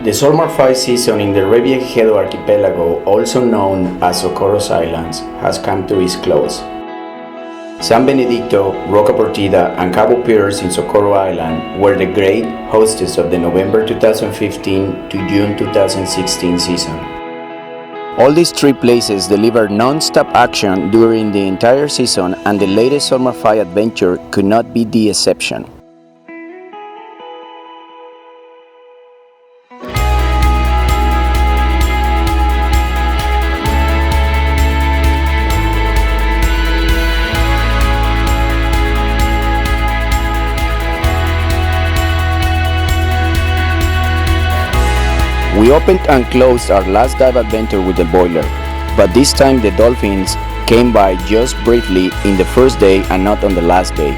The Solmar 5 season in the Revillagigedo archipelago, also known as Socorro Islands, has come to its close. San Benedicto, Roca Portida, and Cabo Piers in Socorro Island were the great hostess of the November 2015 to June 2016 season. All these three places delivered non-stop action during the entire season, and the latest Solmar 5 adventure could not be the exception. We opened and closed our last dive adventure with the boiler, but this time the dolphins came by just briefly in the first day and not on the last day.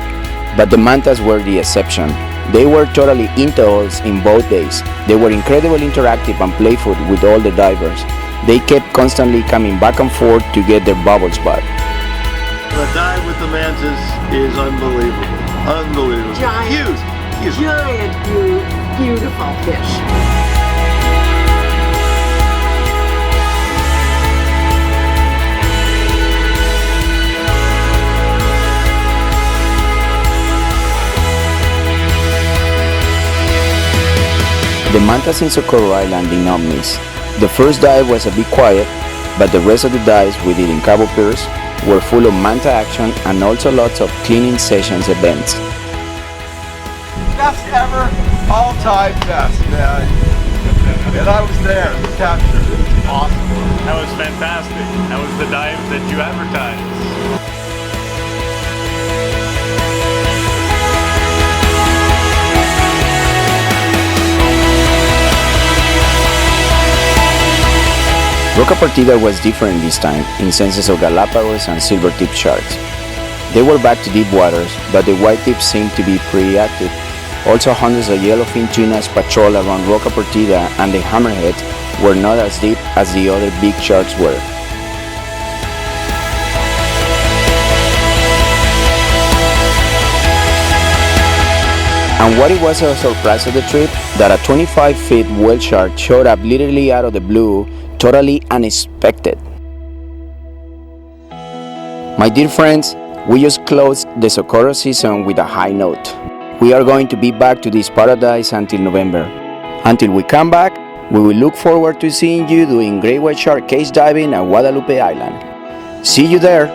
But the mantas were the exception. They were totally into us in both days. They were incredibly interactive and playful with all the divers. They kept constantly coming back and forth to get their bubbles back. The dive with the mantas is unbelievable. Unbelievable. Giant, huge. Giant, beautiful fish. The mantas in Socorro Island did not miss. The first dive was a bit quiet, but the rest of the dives we did in Cabo Piers were full of manta action and also lots of cleaning sessions events. Best ever, all-time best, man. And I was there, the capture. It was awesome. That was fantastic. That was the dive that you advertised. Roca Portida was different this time in senses of Galapagos and silver-tip sharks. They were back to deep waters, but the white tips seemed to be pretty active. Also, hundreds of yellowfin tunas patrol around Roca Portida, and the hammerheads were not as deep as the other big sharks were. And what it was a surprise of the trip, that a 25-foot whale shark showed up literally out of the blue, totally unexpected. My dear friends, we just closed the Socorro season with a high note. We are going to be back to this paradise until November. Until we come back, we will look forward to seeing you doing great white shark cage diving at Guadalupe Island. See you there!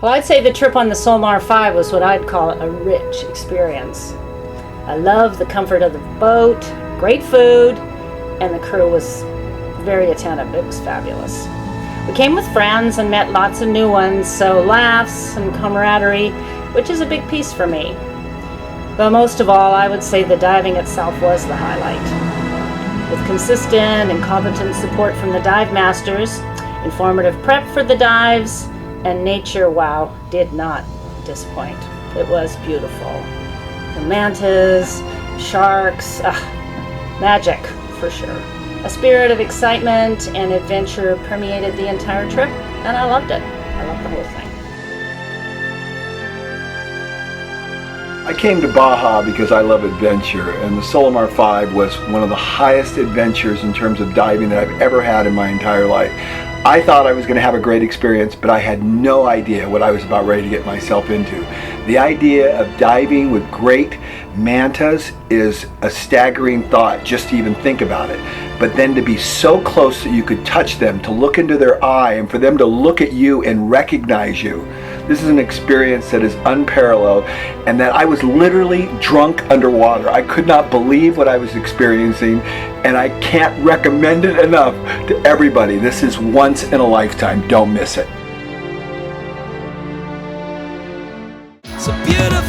Well, I'd say the trip on the Solmar 5 was what I'd call a rich experience. I love the comfort of the boat, great food, and the crew was very attentive. It was fabulous. We came with friends and met lots of new ones, so laughs and camaraderie, which is a big piece for me. But most of all, I would say the diving itself was the highlight. With consistent and competent support from the dive masters, informative prep for the dives, and nature, wow, did not disappoint. It was beautiful. The mantas, sharks, magic for sure. A spirit of excitement and adventure permeated the entire trip, and I loved it. I loved the whole thing. I came to Baja because I love adventure, and the Solmar 5 was one of the highest adventures in terms of diving that I've ever had in my entire life. I thought I was going to have a great experience, but I had no idea what I was about ready to get myself into. The idea of diving with great mantas is a staggering thought just to even think about it. But then to be so close that you could touch them, to look into their eye, and for them to look at you and recognize you. This is an experience that is unparalleled, and that I was literally drunk underwater. I could not believe what I was experiencing, and I can't recommend it enough to everybody. This is once in a lifetime. Don't miss it. So beautiful.